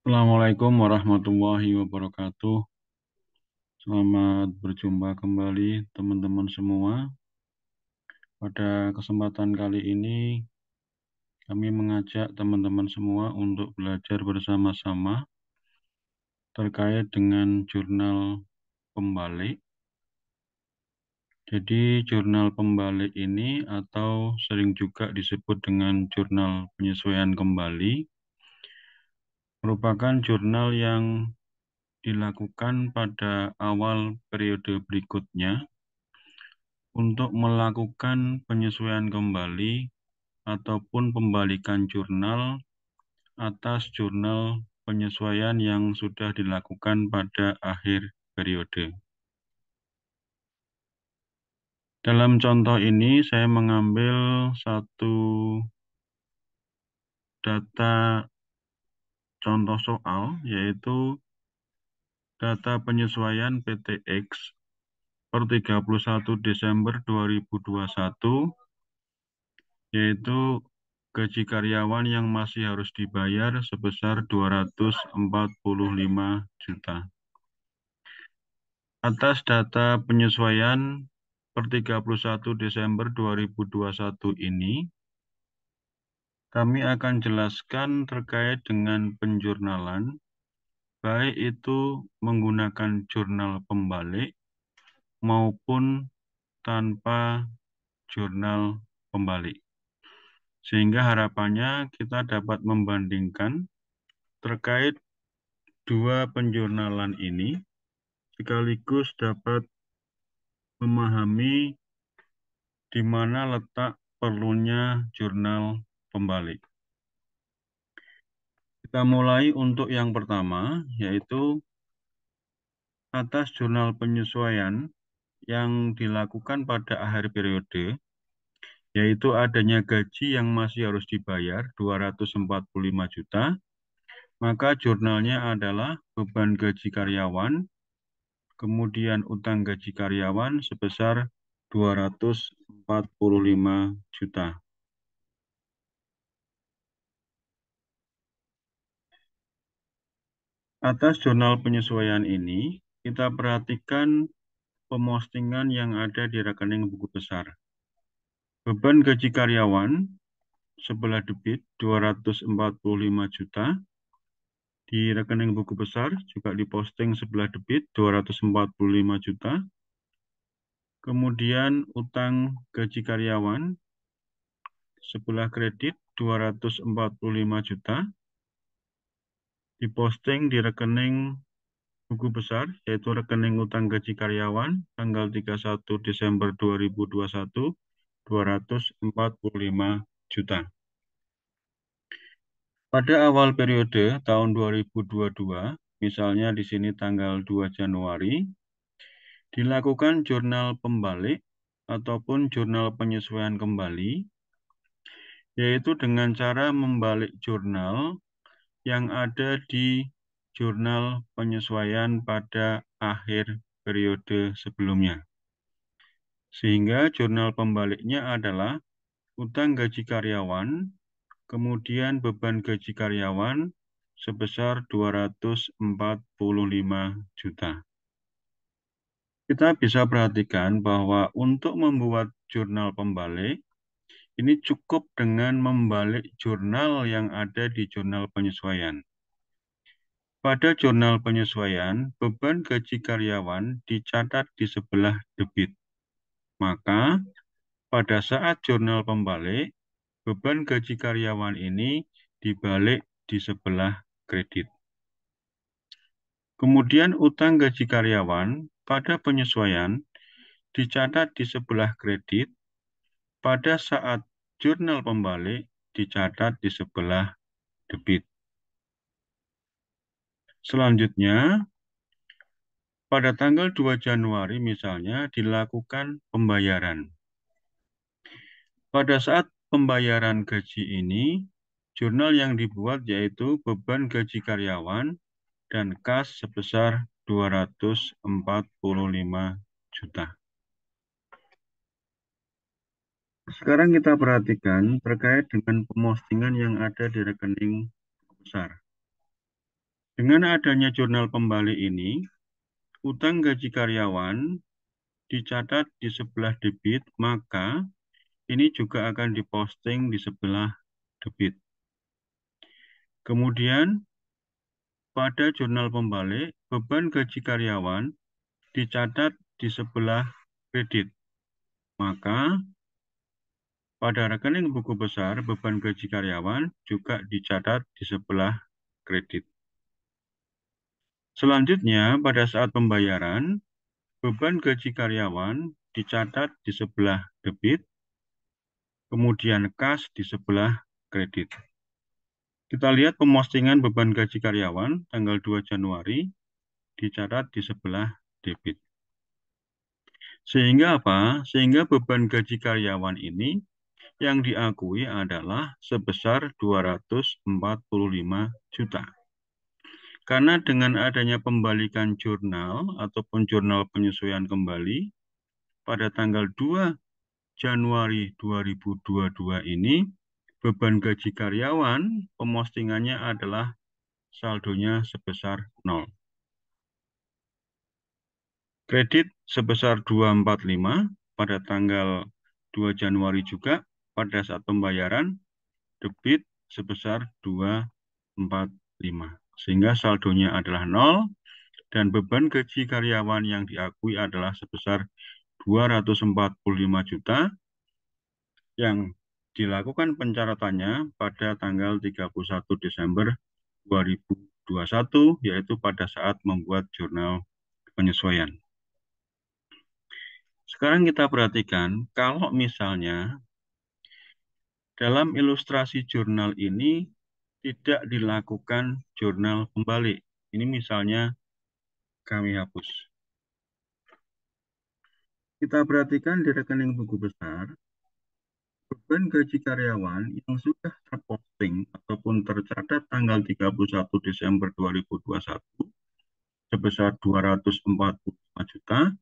Assalamualaikum warahmatullahi wabarakatuh. Selamat berjumpa kembali teman-teman semua. Pada kesempatan kali ini kami mengajak teman-teman semua untuk belajar bersama-sama terkait dengan jurnal pembalik. Jadi jurnal pembalik ini atau sering juga disebut dengan jurnal penyesuaian kembali merupakan jurnal yang dilakukan pada awal periode berikutnya untuk melakukan penyesuaian kembali ataupun pembalikan jurnal atas jurnal penyesuaian yang sudah dilakukan pada akhir periode. Dalam contoh ini saya mengambil satu data contoh soal, yaitu data penyesuaian PTX per 31 Desember 2021, yaitu gaji karyawan yang masih harus dibayar sebesar 245 juta. Atas data penyesuaian per 31 Desember 2021 ini, kami akan jelaskan terkait dengan penjurnalan, baik itu menggunakan jurnal pembalik maupun tanpa jurnal pembalik. Sehingga harapannya kita dapat membandingkan terkait dua penjurnalan ini, sekaligus dapat memahami di mana letak perlunya jurnal pembalik. Kita mulai untuk yang pertama, yaitu atas jurnal penyesuaian yang dilakukan pada akhir periode, yaitu adanya gaji yang masih harus dibayar 245 juta, maka jurnalnya adalah beban gaji karyawan, kemudian utang gaji karyawan sebesar 245 juta. Atas jurnal penyesuaian ini, kita perhatikan pemostingan yang ada di rekening buku besar. Beban gaji karyawan sebelah debit 245 juta. Di rekening buku besar juga diposting sebelah debit 245 juta. Kemudian utang gaji karyawan sebelah kredit 245 juta. Diposting di rekening buku besar, yaitu rekening utang gaji karyawan tanggal 31 Desember 2021, 245 juta. Pada awal periode tahun 2022, misalnya di sini tanggal 2 Januari, dilakukan jurnal pembalik ataupun jurnal penyesuaian kembali, yaitu dengan cara membalik jurnal yang ada di jurnal penyesuaian pada akhir periode sebelumnya. Sehingga jurnal pembaliknya adalah utang gaji karyawan, kemudian beban gaji karyawan sebesar 245 juta. Kita bisa perhatikan bahwa untuk membuat jurnal pembalik, ini cukup dengan membalik jurnal yang ada di jurnal penyesuaian. Pada jurnal penyesuaian, beban gaji karyawan dicatat di sebelah debit. Maka, pada saat jurnal pembalik, beban gaji karyawan ini dibalik di sebelah kredit. Kemudian utang gaji karyawan pada penyesuaian dicatat di sebelah kredit, pada saat jurnal pembalik dicatat di sebelah debit. Selanjutnya, pada tanggal 2 Januari misalnya dilakukan pembayaran. Pada saat pembayaran gaji ini, jurnal yang dibuat yaitu beban gaji karyawan dan kas sebesar 245 juta. Sekarang kita perhatikan terkait dengan pemostingan yang ada di rekening besar. Dengan adanya jurnal pembalik ini, utang gaji karyawan dicatat di sebelah debit, maka ini juga akan diposting di sebelah debit. Kemudian, pada jurnal pembalik, beban gaji karyawan dicatat di sebelah kredit. Maka, pada rekening buku besar, beban gaji karyawan juga dicatat di sebelah kredit. Selanjutnya, pada saat pembayaran, beban gaji karyawan dicatat di sebelah debit, kemudian kas di sebelah kredit. Kita lihat pemostingan beban gaji karyawan tanggal 2 Januari dicatat di sebelah debit. Sehingga apa? Sehingga beban gaji karyawan ini yang diakui adalah sebesar 245 juta. Karena dengan adanya pembalikan jurnal ataupun jurnal penyesuaian kembali pada tanggal 2 Januari 2022 ini, beban gaji karyawan pemostingannya adalah saldonya sebesar 0. Kredit sebesar 245 pada tanggal 2 Januari juga pada saat pembayaran, debit sebesar 245. Sehingga saldonya adalah 0 dan beban gaji karyawan yang diakui adalah sebesar 245 juta yang dilakukan pencatatannya pada tanggal 31 Desember 2021, yaitu pada saat membuat jurnal penyesuaian. Sekarang kita perhatikan, kalau misalnya dalam ilustrasi jurnal ini tidak dilakukan jurnal pembalik. Ini misalnya kami hapus. Kita perhatikan di rekening buku besar, beban gaji karyawan yang sudah terposting ataupun tercatat tanggal 31 Desember 2021 sebesar 245 juta,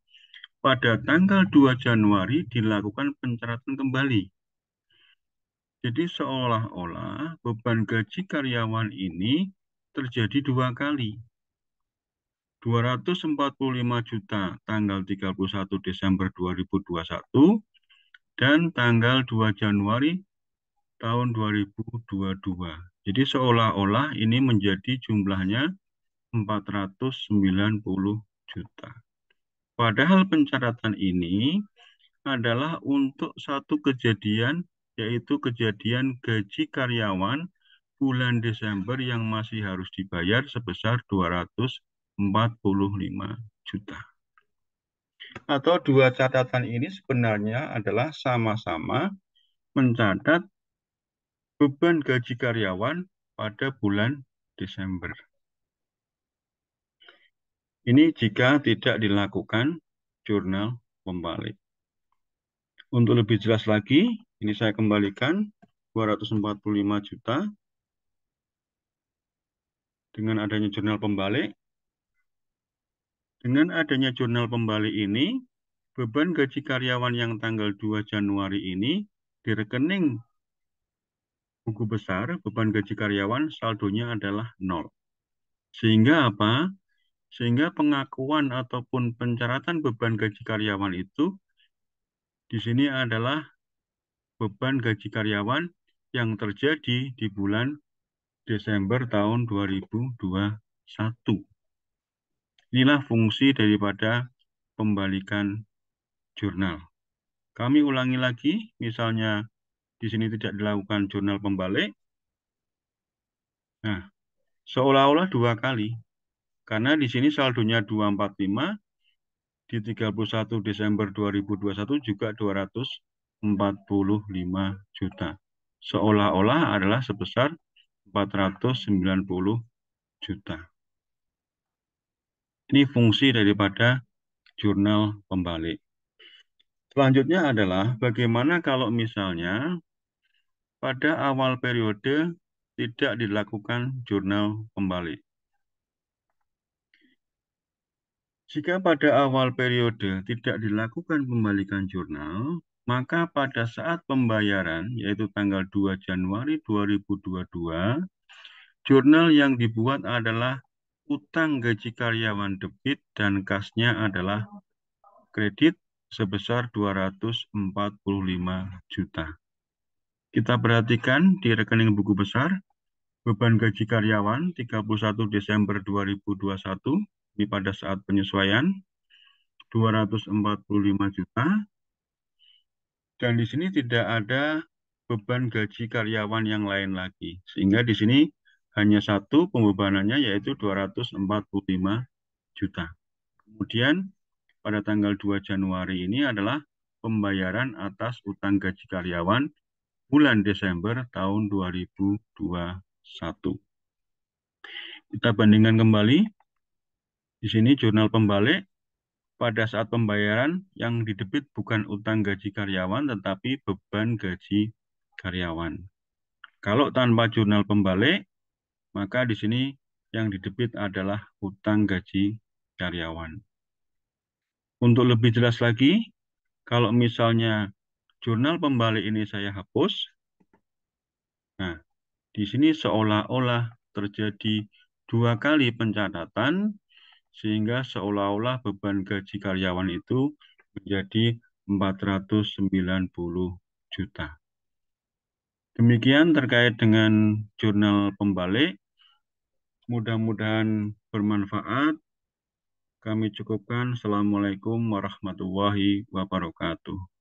pada tanggal 2 Januari dilakukan pencatatan kembali. Jadi seolah-olah beban gaji karyawan ini terjadi dua kali. 245 juta tanggal 31 Desember 2021 dan tanggal 2 Januari tahun 2022. Jadi seolah-olah ini menjadi jumlahnya 490 juta. Padahal pencatatan ini adalah untuk satu kejadian, yaitu kejadian gaji karyawan bulan Desember yang masih harus dibayar sebesar 245 juta. Atau dua catatan ini sebenarnya adalah sama-sama mencatat beban gaji karyawan pada bulan Desember. Ini jika tidak dilakukan jurnal pembalik. Untuk lebih jelas lagi, ini saya kembalikan 245 juta dengan adanya jurnal pembalik. Dengan adanya jurnal pembalik ini, beban gaji karyawan yang tanggal 2 Januari ini di rekening buku besar, beban gaji karyawan saldonya adalah 0. Sehingga apa? Sehingga pengakuan ataupun pencatatan beban gaji karyawan itu di sini adalah beban gaji karyawan yang terjadi di bulan Desember tahun 2021. Inilah fungsi daripada pembalikan jurnal. Kami ulangi lagi, misalnya di sini tidak dilakukan jurnal pembalik. Nah, seolah-olah dua kali. Karena di sini saldonya 245, di 31 Desember 2021 juga 245 juta. Seolah-olah adalah sebesar 490 juta. Ini fungsi daripada jurnal pembalik. Selanjutnya adalah bagaimana kalau misalnya pada awal periode tidak dilakukan jurnal pembalik. Jika pada awal periode tidak dilakukan pembalikan jurnal, maka pada saat pembayaran, yaitu tanggal 2 Januari 2022, jurnal yang dibuat adalah utang gaji karyawan debit dan kasnya adalah kredit sebesar 245 juta. Kita perhatikan di rekening buku besar, beban gaji karyawan 31 Desember 2021, ini pada saat penyesuaian, 245 juta. Dan di sini tidak ada beban gaji karyawan yang lain lagi. Sehingga di sini hanya satu pembebanannya, yaitu 245 juta. Kemudian pada tanggal 2 Januari ini adalah pembayaran atas utang gaji karyawan bulan Desember tahun 2021. Kita bandingkan kembali. Di sini jurnal pembalik pada saat pembayaran yang didebit bukan utang gaji karyawan tetapi beban gaji karyawan. Kalau tanpa jurnal pembalik, maka di sini yang didebit adalah utang gaji karyawan. Untuk lebih jelas lagi, kalau misalnya jurnal pembalik ini saya hapus, nah, di sini seolah-olah terjadi 2 kali pencatatan, sehingga seolah-olah beban gaji karyawan itu menjadi 490 juta. Demikian terkait dengan jurnal pembalik. Mudah-mudahan bermanfaat. Kami cukupkan. Assalamualaikum warahmatullahi wabarakatuh.